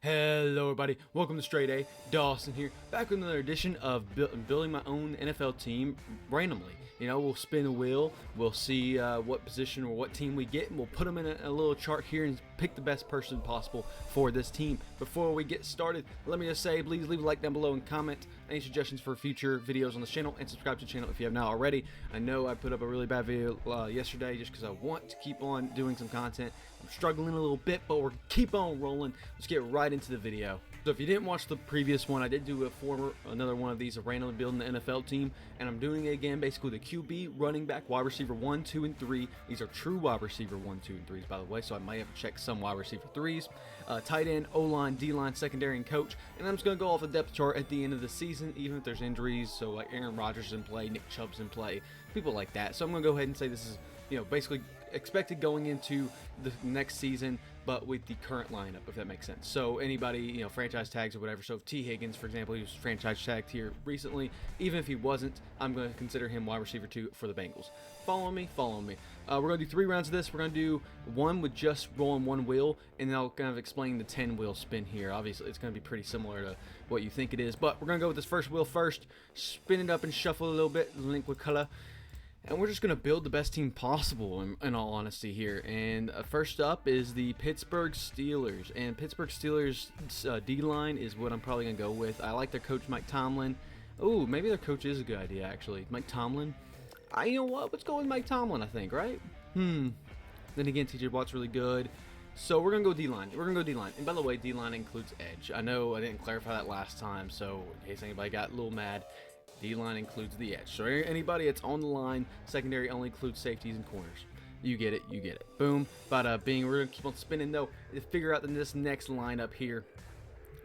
Hello everybody, welcome to StraightA. Dawson here, back with another edition of building my own NFL team randomly. You know, we'll spin a wheel, we'll see what position or what team we get, and we'll put them in a little chart here and pick the best person possible for this team. Before we get started, let me just say, please leave a like down below and comment any suggestions for future videos on this channel, and subscribe to the channel if you have not already. I know I put up a really bad video yesterday just because I want to keep on doing some content. I'm struggling a little bit, but we're keep on rolling. Let's get right into the video. So if you didn't watch the previous one, I did do another one of these of randomly building the NFL team, and I'm doing it again basically with the QB, running back, wide receiver 1, 2, and 3. These are true wide receiver 1, 2, and 3s, by the way, so I might have to check some wide receiver 3s. Tight end, O-line, D-line, secondary, and coach. And I'm just going to go off the depth chart at the end of the season, even if there's injuries. So like Aaron Rodgers in play, Nick Chubb's in play, people like that. So I'm going to go ahead and say this is, you know, basically expected going into the next season, but with the current lineup, if that makes sense. So anybody, you know, franchise tags or whatever. So if T. Higgins, for example, he was franchise tagged here recently, even if he wasn't, I'm going to consider him wide receiver 2 for the Bengals. Follow me, follow me. We're going to do 3 rounds of this. We're going to do one with just rolling one wheel, and then I'll kind of explain the 10 wheel spin here. Obviously, it's going to be pretty similar to what you think it is, but we're going to go with this first wheel first, spin it up and shuffle a little bit, link with color. And we're just going to build the best team possible, in all honesty here. And first up is the Pittsburgh Steelers. And Pittsburgh Steelers D-line is what I'm probably going to go with. I like their coach, Mike Tomlin. Ooh, maybe their coach is a good idea, actually. Mike Tomlin. You know what? Let's go with Mike Tomlin, I think, right? Then again, TJ Watt's really good. So we're going to go D-line. We're going to go D-line. And by the way, D-line includes edge. I know I didn't clarify that last time, so in case anybody got a little mad, D-line includes the edge. So anybody that's on the line, secondary only includes safeties and corners. You get it, you get it. Boom, bada bing. We're going to keep on spinning, though, to figure out this next lineup here.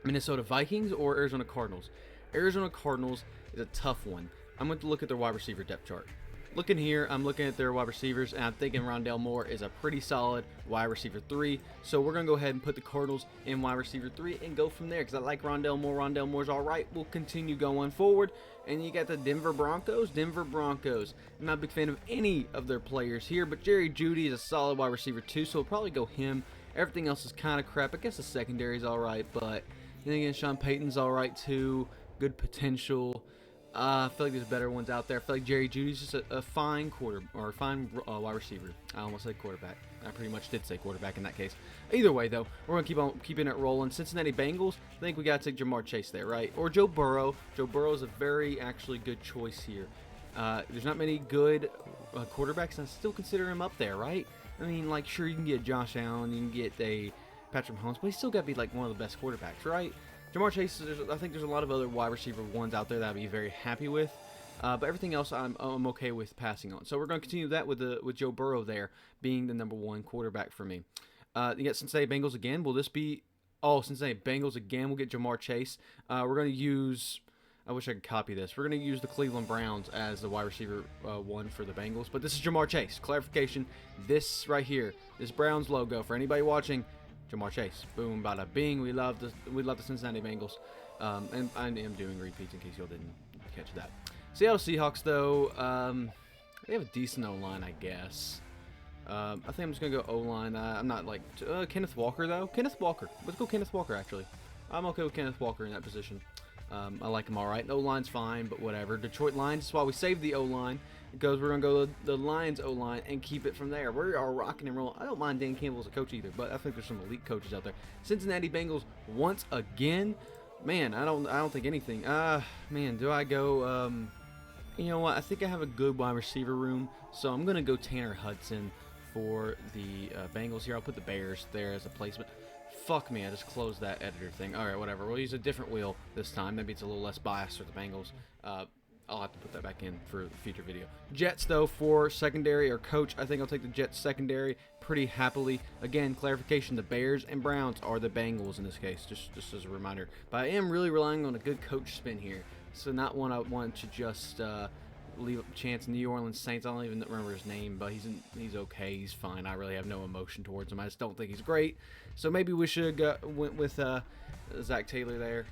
Minnesota Vikings or Arizona Cardinals? Arizona Cardinals is a tough one. I'm going to look at their wide receiver depth chart. Looking here, I'm looking at their wide receivers, and I'm thinking Rondale Moore is a pretty solid wide receiver 3. So we're going to go ahead and put the Cardinals in wide receiver 3 and go from there because I like Rondale Moore. Rondale Moore's all right. We'll continue going forward. And you got the Denver Broncos. Denver Broncos. I'm not a big fan of any of their players here, but Jerry Jeudy is a solid wide receiver 2, so we'll probably go him. Everything else is kind of crap. I guess the secondary is all right, but then again, Sean Payton's all right too. Good potential. I feel like there's better ones out there. I feel like Jerry Jeudy's just a fine wide receiver. I almost said quarterback. I pretty much did say quarterback in that case. Either way, though, we're going to keep on keeping it rolling. Cincinnati Bengals, I think we got to take Jamar Chase there, right? Or Joe Burrow. Joe Burrow is a very, actually good choice here. There's not many good quarterbacks, and I still consider him up there, right? I mean, like, sure, you can get Josh Allen, you can get a Patrick Mahomes, but he's still got to be, like, one of the best quarterbacks, right? Jamar Chase, I think there's a lot of other wide receiver ones out there that I'd be very happy with, but everything else I'm okay with passing on. So we're going to continue that with Joe Burrow there being the #1 quarterback for me. You got Cincinnati Bengals again. Will this be? Oh, Cincinnati Bengals again. We'll get Jamar Chase. We're going to use. I wish I could copy this. We're going to use the Cleveland Browns as the wide receiver 1 for the Bengals, but this is Jamar Chase. Clarification: this right here, this Browns logo for anybody watching. Jamar Chase. Boom, bada bing. We love the Cincinnati Bengals. And I am doing repeats in case y'all didn't catch that. Seattle Seahawks, though, they have a decent O-line, I guess. I think I'm just going to go O-line. I'm not like Kenneth Walker, though. Kenneth Walker. Let's go Kenneth Walker, actually. I'm okay with Kenneth Walker in that position. I like him all right. The O-line's fine, but whatever. Detroit Lions, that's why we saved the O-line, because we're going to go to the Lions O-line and keep it from there. We are rocking and rolling. I don't mind Dan Campbell as a coach either, but I think there's some elite coaches out there. Cincinnati Bengals once again. Man, I don't think anything. Man, do I go? You know what? I think I have a good wide receiver room, so I'm going to go Tanner Hudson for the Bengals here. I'll put the Bears there as a placement. Fuck me, I just closed that editor thing. Alright, whatever. We'll use a different wheel this time. Maybe it's a little less biased for the Bengals. I'll have to put that back in for the future video. Jets, though, for secondary or coach, I think I'll take the Jets secondary pretty happily. Again, clarification, the Bears and Browns are the Bengals in this case, just as a reminder. But I am really relying on a good coach spin here. So not one I want to just leave a chance. New Orleans Saints, I don't even remember his name, but he's okay, he's fine. I really have no emotion towards him. I just don't think he's great. So maybe we should have went with Zach Taylor there.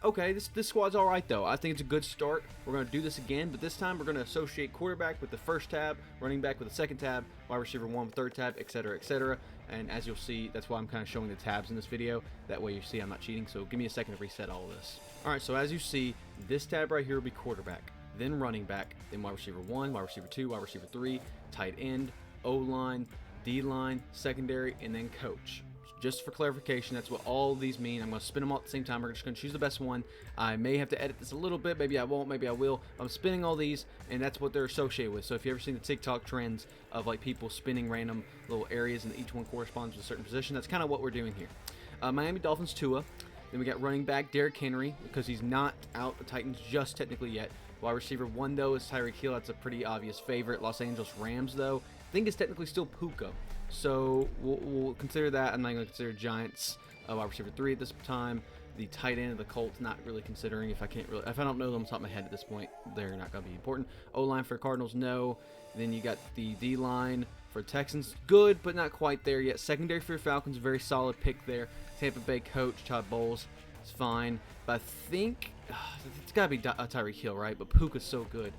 Okay, this squad's all right, though. I think it's a good start. We're going to do this again, but this time we're going to associate quarterback with the first tab, running back with the second tab, wide receiver 1 with third tab, etc., etc. And as you'll see, that's why I'm kind of showing the tabs in this video. That way you see I'm not cheating. So give me a second to reset all of this. All right, so as you see, this tab right here will be quarterback, then running back, then wide receiver 1, wide receiver 2, wide receiver 3, tight end, O-line, D-line, secondary, and then coach. Just for clarification, that's what all of these mean. I'm going to spin them all at the same time. We're just going to choose the best one. I may have to edit this a little bit. Maybe I won't. Maybe I will. I'm spinning all these, and that's what they're associated with. So if you've ever seen the TikTok trends of like people spinning random little areas and each one corresponds with a certain position, that's kind of what we're doing here. Miami Dolphins Tua. Then we got running back Derrick Henry, because he's not out the Titans just technically yet. Wide receiver 1, though, is Tyreek Hill. That's a pretty obvious favorite. Los Angeles Rams, though, I think it's technically still Puka. So we'll consider that. I'm not going to consider Giants wide receiver 3 at this time. The tight end of the Colts, not really considering. If I don't know them off the top of my head at this point, they're not going to be important. O-line for Cardinals, no. Then you got the D-line for Texans, good, but not quite there yet. Secondary for Falcons, very solid pick there. Tampa Bay coach Todd Bowles is fine, but I think it's got to be Tyreek Hill, right? But Puka's so good.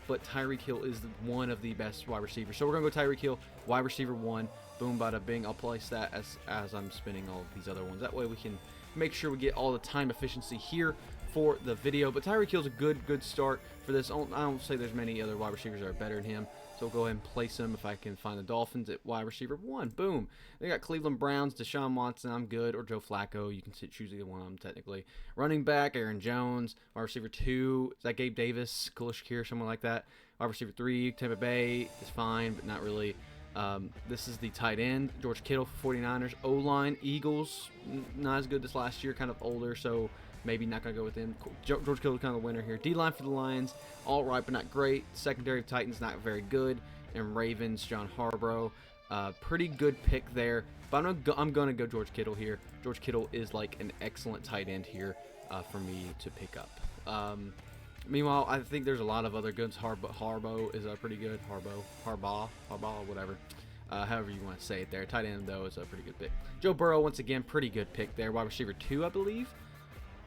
But Tyreek Hill is one of the best wide receivers. So we're going to go Tyreek Hill, wide receiver 1. Boom, bada bing. I'll place that as I'm spinning all of these other ones. That way we can make sure we get all the time efficiency here for the video. But Tyreek Hill's a good start for this. I don't say there's many other wide receivers that are better than him. So we'll go ahead and place him if I can find the Dolphins at wide receiver 1. Boom. They got Cleveland Browns, Deshaun Watson, I'm good, or Joe Flacco. You can choose either one of them technically. Running back, Aaron Jones. Wide receiver 2, is that Gabe Davis, Khalil Shakir, someone like that. Wide receiver 3, Tampa Bay is fine, but not really. This is the tight end, George Kittle for 49ers. O-line, Eagles, not as good this last year, kind of older, so maybe not going to go with him. George Kittle is kind of the winner here. D-line for the Lions, all right, but not great. Secondary of Titans, not very good. And Ravens, John Harbaugh, pretty good pick there. But I'm going to go George Kittle here. George Kittle is like an excellent tight end here for me to pick up. Meanwhile, I think there's a lot of other goods. Harbaugh is pretty good. Harbaugh, whatever. However you want to say it there. Tight end, though, is a pretty good pick. Joe Burrow, once again, pretty good pick there. Wide receiver 2, I believe.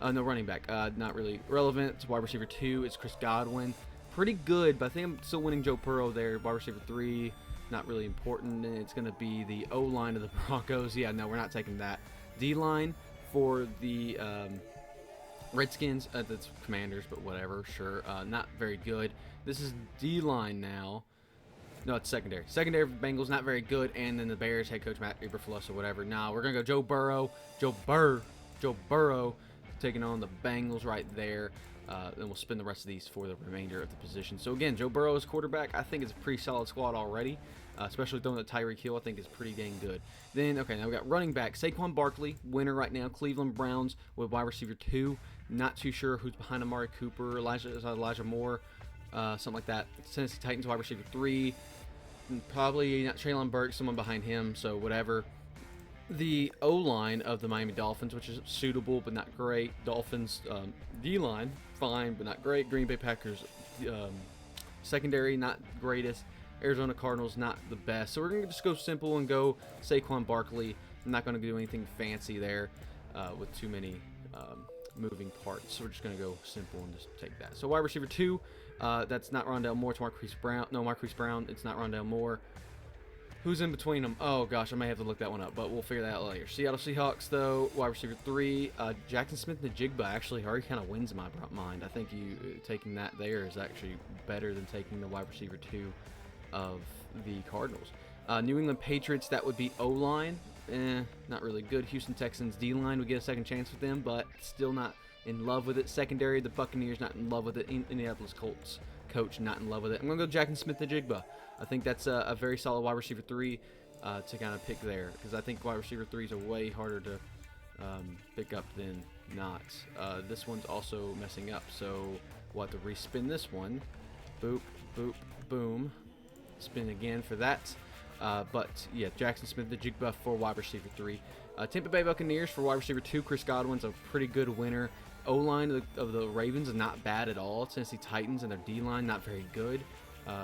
No, running back. Not really relevant. It's wide receiver 2. It's Chris Godwin. Pretty good, but I think I'm still winning Joe Burrow there. Wide receiver 3, not really important. And it's going to be the O-line of the Broncos. Yeah, no, we're not taking that. D-line for the Redskins. That's Commanders, but whatever. Sure. Not very good. This is D-line now. No, it's secondary. Secondary for the Bengals, not very good. And then the Bears, head coach Matt Eberflus or whatever. Now we're going to go Joe Burrow. Joe Burrow taking on the Bengals right there. Then we'll spin the rest of these for the remainder of the position. So again, Joe Burrow is quarterback. I think it's a pretty solid squad already, especially throwing at Tyreek Hill. I think is pretty dang good. Then, okay, now we got running back. Saquon Barkley, winner right now. Cleveland Browns with wide receiver 2. Not too sure who's behind Amari Cooper, Elijah Moore, something like that. Tennessee Titans wide receiver 3. Probably not Traylon Burks, someone behind him, so whatever. The O-line of the Miami Dolphins, which is suitable but not great. Dolphins D-line, fine but not great. Green Bay Packers secondary, not greatest. Arizona Cardinals, not the best. So we're going to just go simple and go Saquon Barkley. I'm not going to do anything fancy there with too many moving parts. So we're just going to go simple and just take that. So wide receiver 2, that's not Rondale Moore. It's Marquise Brown. No, Marquise Brown. It's not Rondale Moore. Who's in between them? Oh, gosh, I may have to look that one up, but we'll figure that out later. Seattle Seahawks, though, wide receiver 3. Jackson Smith-Njigba actually already kind of wins in my mind. I think you taking that there is actually better than taking the wide receiver 2 of the Cardinals. New England Patriots, that would be O-line. Not really good. Houston Texans D-line, we get a second chance with them, but still not in love with it. Secondary, the Buccaneers not in love with it. Indianapolis Colts coach not in love with it. I'm going to go Jackson Smith-Njigba. I think that's a very solid wide receiver 3 to kind of pick there, because I think wide receiver 3s are way harder to pick up than not. This one's also messing up, so we'll have to respin this one. Boop, boop, boom. Spin again for that. But yeah, Jackson Smith-Njigba for wide receiver 3. Tampa Bay Buccaneers for wide receiver 2. Chris Godwin's a pretty good winner. O-line of the Ravens is not bad at all. Tennessee Titans and their D-line, not very good.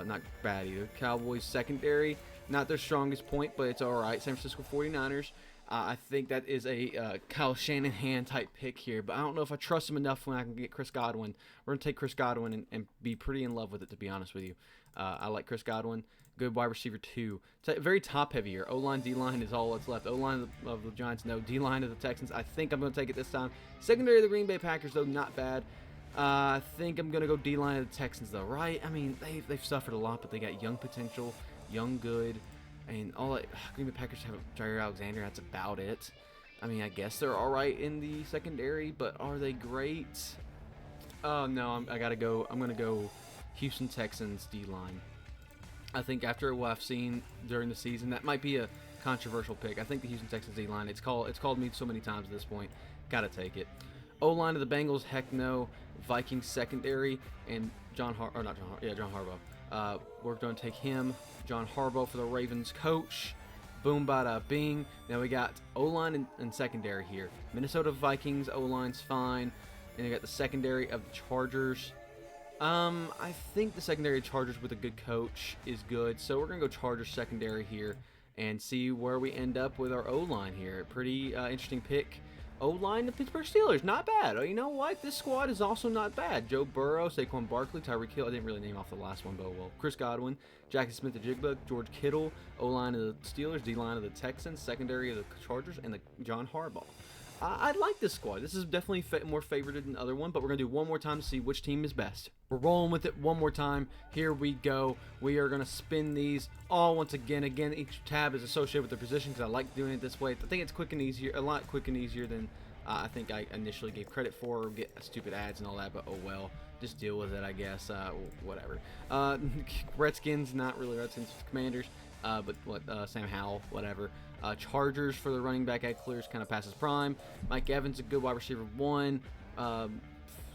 Not bad either. Cowboys secondary, not their strongest point, but it's all right. San Francisco 49ers. I think that is a Kyle Shanahan type pick here, but I don't know if I trust him enough when I can get Chris Godwin. We're going to take Chris Godwin and be pretty in love with it, to be honest with you. I like Chris Godwin. Good wide receiver 2. Very top heavy here. O-line, D-line is all that's left. O-line of the Giants, no. D-line of the Texans. I think I'm going to take it this time. Secondary of the Green Bay Packers, though, not bad. I think I'm going to go D-line of the Texans, though, right? I mean, they've suffered a lot, but they got young potential, young good, and all that. Green Bay Packers have Jair Alexander. That's about it. I mean, I guess they're all right in the secondary, but are they great? Oh, no, I got to go. I'm going to go Houston Texans D-line. I think after what I've seen during the season, that might be a controversial pick. I think the Houston Texans D-line, it's called me so many times at this point. Got to take it. O-line of the Bengals, heck no. Vikings secondary, and John Harbaugh. We're going to take him. John Harbaugh for the Ravens coach. Boom, bada, bing. Now we got O-line and secondary here. Minnesota Vikings, O-line's fine. And you got the secondary of the Chargers. I think the secondary Chargers with a good coach is good. So we're going to go Chargers secondary here and see where we end up with our O-line here. Pretty interesting pick. O-line, the Pittsburgh Steelers, not bad. Oh, you know what? This squad is also not bad. Joe Burrow, Saquon Barkley, Tyreek Hill. I didn't really name off the last one, but well. Chris Godwin, Jackson Smith-Njigba, George Kittle. O-line of the Steelers, D-line of the Texans, secondary of the Chargers, and the John Harbaugh. I like this squad. This is definitely more favorited than the other one, but we're going to do one more time to see which team is best. We're rolling with it one more time. Here we go. We are going to spin these all once again. Again, each tab is associated with the position because I like doing it this way. I think it's quick and easier, a lot quick and easier than I think I initially gave credit for, or get stupid ads and all that, but oh well. Just deal with it, I guess. Whatever. Redskins, not really Redskins, Commanders. But what, Sam Howell, whatever. Chargers for the running back, Ed Clears kind of passes prime. Mike Evans, a good wide receiver 1.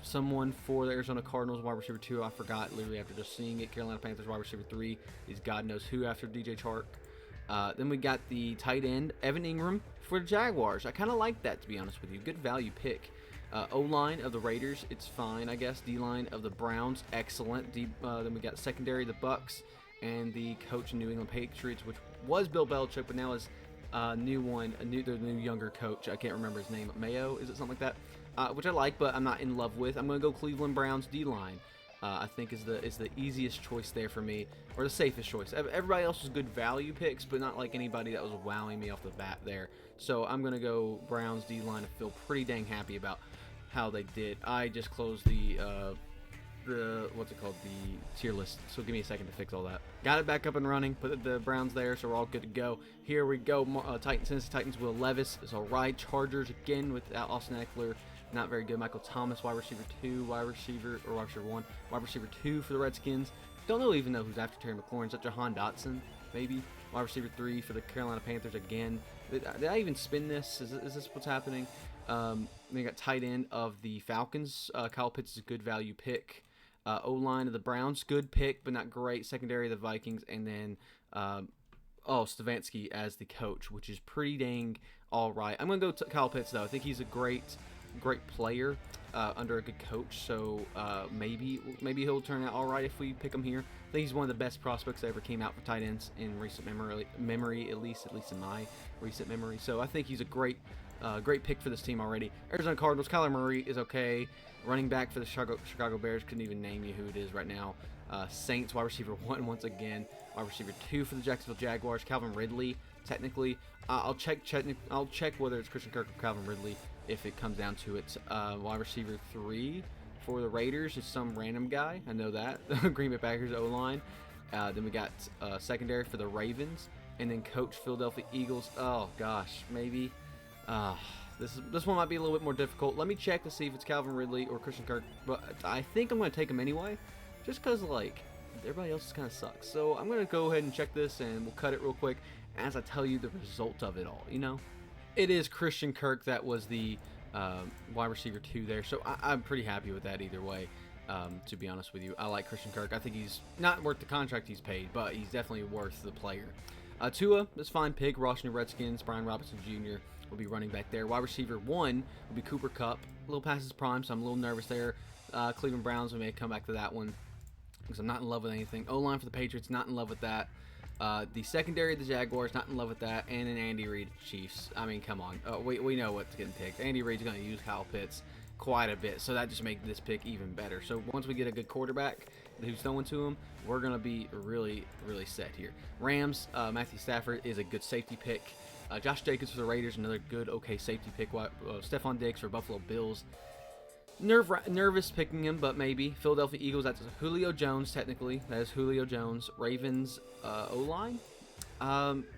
Someone for the Arizona Cardinals, wide receiver 2. I forgot literally after just seeing it. Carolina Panthers, wide receiver 3 is God knows who after DJ Chark. Then we got the tight end, Evan Ingram for the Jaguars. I kind of like that, to be honest with you. Good value pick. O-line of the Raiders, it's fine, I guess. D-line of the Browns, excellent. Then we got secondary, the Bucks, and the coach in New England Patriots, which was Bill Belichick, but now is the new younger coach. I can't remember his name. Mayo, is it something like that? Which I like, but I'm not in love with. I'm going to go Cleveland Browns D-line. I think is the easiest choice there for me, or the safest choice. Everybody else was good value picks, but not like anybody that was wowing me off the bat there. So I'm going to go Browns D-line. I feel pretty dang happy about how they did. I just closed the what's it called, the tier list, so give me a second to fix all that. Got it back up and running, put the Browns there, so we're all good to go. Here we go. Tennessee Titans, Will Levis is all right. Chargers again without Austin Eckler, not very good. Michael Thomas, wide receiver 2, wide receiver 1, wide receiver 2 for the Redskins. Don't even know who's after Terry McLaurin. Is that Jahan Dotson, maybe? Wide receiver 3 for the Carolina Panthers again. Did I even spin this? Is this what's happening? We got tight end of the Falcons. Kyle Pitts is a good value pick. O-line of the Browns, good pick, but not great. Secondary of the Vikings, and then Stefanski as the coach, which is pretty dang all right. I'm gonna go to Kyle Pitts though. I think he's a great player under a good coach. So maybe he'll turn out all right if we pick him here. I think he's one of the best prospects that ever came out for tight ends in recent memory, at least in my recent memory. So I think he's a great pick for this team already. Arizona Cardinals, Kyler Murray is okay. Running back for the Chicago Bears, couldn't even name you who it is right now. Saints, wide receiver 1 once again. Wide receiver 2 for the Jacksonville Jaguars. Calvin Ridley, technically. I'll check whether it's Christian Kirk or Calvin Ridley if it comes down to it. Wide receiver 3 for the Raiders is some random guy. I know that. Green Bay Packers O-line. Then we got secondary for the Ravens. And then coach Philadelphia Eagles. Oh, gosh, maybe. This one might be a little bit more difficult. Let me check to see if it's Calvin Ridley or Christian Kirk, but I think I'm going to take him anyway, just because, like, everybody else kind of sucks. So I'm going to go ahead and check this, and we'll cut it real quick as I tell you the result of it all, you know? It is Christian Kirk that was the wide receiver 2 there, so I'm pretty happy with that either way, to be honest with you. I like Christian Kirk. I think he's not worth the contract he's paid, but he's definitely worth the player. Tua is fine pick. Washington Redskins, Brian Robinson Jr. will be running back there. Wide receiver 1 will be Cooper Kupp. A little past his prime, so I'm a little nervous there. Cleveland Browns, we may come back to that one because I'm not in love with anything. O-line for the Patriots, not in love with that. The secondary of the Jaguars, not in love with that. And then Andy Reid, Chiefs. I mean, come on. We know what's getting picked. Andy Reid's going to use Kyle Pitts quite a bit, so that just makes this pick even better. So once we get a good quarterback who's throwing to him, we're going to be really, really set here. Rams, Matthew Stafford is a good safety pick. Josh Jacobs for the Raiders, another good, okay safety pick. Stephon Diggs for Buffalo Bills. Nervous picking him, but maybe. Philadelphia Eagles, that's Julio Jones, technically. That is Julio Jones. Ravens, O-line?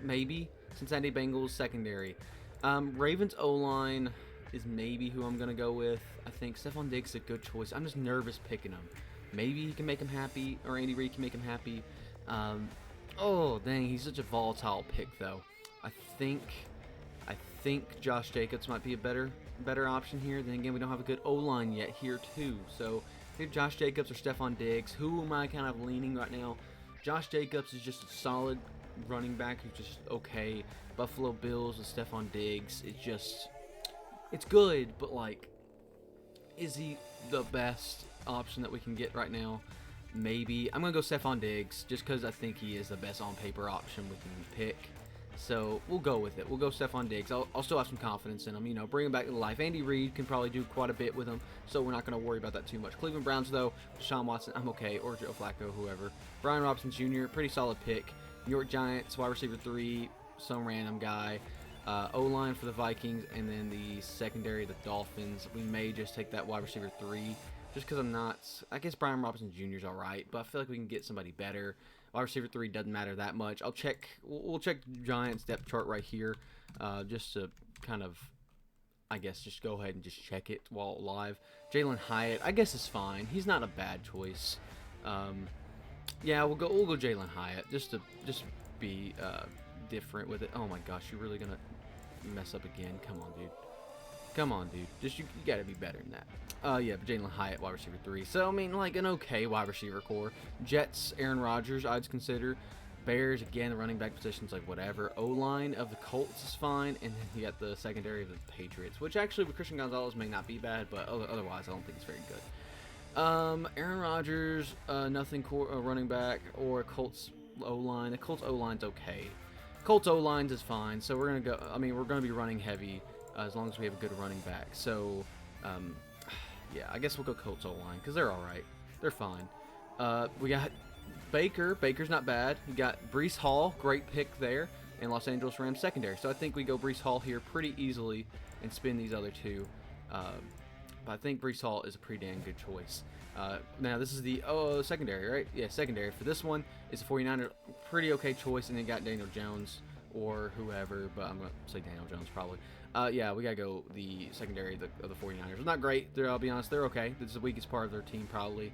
Maybe. Cincinnati Bengals, secondary. Ravens O-line is maybe who I'm going to go with. I think Stephon Diggs is a good choice. I'm just nervous picking him. Maybe he can make him happy, or Andy Reid can make him happy. Oh, dang, he's such a volatile pick, though. I think Josh Jacobs might be a better option here. Then again, we don't have a good O-line yet here, too. So, either Josh Jacobs or Stephon Diggs. Who am I kind of leaning right now? Josh Jacobs is just a solid running back who's just okay. Buffalo Bills with Stephon Diggs. It's good, but, like, is he the best option that we can get right now? Maybe. I'm going to go Stephon Diggs just because I think he is the best on paper option we can pick. So we'll go with it. We'll go Stephon Diggs. I'll still have some confidence in him. You know, bring him back to life. Andy Reid can probably do quite a bit with him, so we're not going to worry about that too much. Cleveland Browns, though, Deshaun Watson, I'm okay, or Joe Flacco, whoever. Brian Robinson Jr., pretty solid pick. New York Giants, wide receiver 3, some random guy. O-line for the Vikings, and then the secondary, the Dolphins. We may just take that wide receiver 3, just because I'm not. I guess Brian Robinson Jr. is all right, but I feel like we can get somebody better. Wide receiver 3 doesn't matter that much. We'll check Giants depth chart right here, just to kind of, I guess, just go ahead and just check it while live. Jalen Hyatt, I guess, is fine. He's not a bad choice. Yeah, we'll go Jalen Hyatt just to be different with it. Oh my gosh, you're really gonna mess up again? Come on, dude. Just you gotta be better than that. Yeah, but Jalen Hyatt, wide receiver 3. So I mean, like an okay wide receiver core. Jets, Aaron Rodgers, I'd consider. Bears, again, the running back position's like whatever. O-line of the Colts is fine, and then you got the secondary of the Patriots, which actually with Christian Gonzalez may not be bad, but otherwise I don't think it's very good. Aaron Rodgers, nothing running back, or Colts O-line. The Colts O-line's okay. Colts O-lines is fine, so we're gonna be running heavy as long as we have a good running back. So, yeah, I guess we'll go Colts O-line because they're all right. They're fine. We got Baker. Baker's not bad. We got Breece Hall, great pick there, and Los Angeles Rams secondary. So I think we go Breece Hall here pretty easily and spin these other two. But I think Breece Hall is a pretty damn good choice. Now, this is the secondary, right? Yeah, secondary. For this one, it's a 49er. Pretty okay choice, and then got Daniel Jones or whoever, but I'm going to say Daniel Jones probably. Yeah, we got to go the secondary of the 49ers. It's not great. I'll be honest. They're okay. This is the weakest part of their team probably.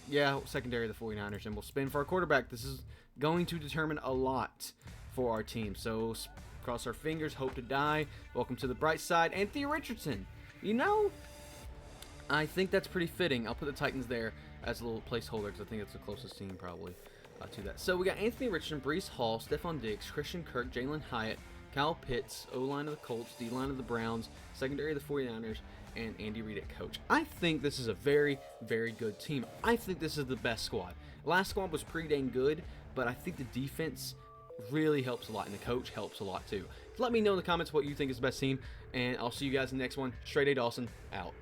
Yeah, secondary of the 49ers, and we'll spin for our quarterback. This is going to determine a lot for our team. So cross our fingers, hope to die. Welcome to the bright side. Anthony Richardson. You know, I think that's pretty fitting. I'll put the Titans there as a little placeholder because I think it's the closest team probably to that. So we got Anthony Richardson, Breece Hall, Stephon Diggs, Christian Kirk, Jalen Hyatt, Kyle Pitts, O-line of the Colts, D-line of the Browns, secondary of the 49ers, and Andy Reid at coach. I think this is a very, very good team. I think this is the best squad. Last squad was pretty dang good, but I think the defense really helps a lot, and the coach helps a lot too. Let me know in the comments what you think is the best team, and I'll see you guys in the next one. StraightA Dawson, out.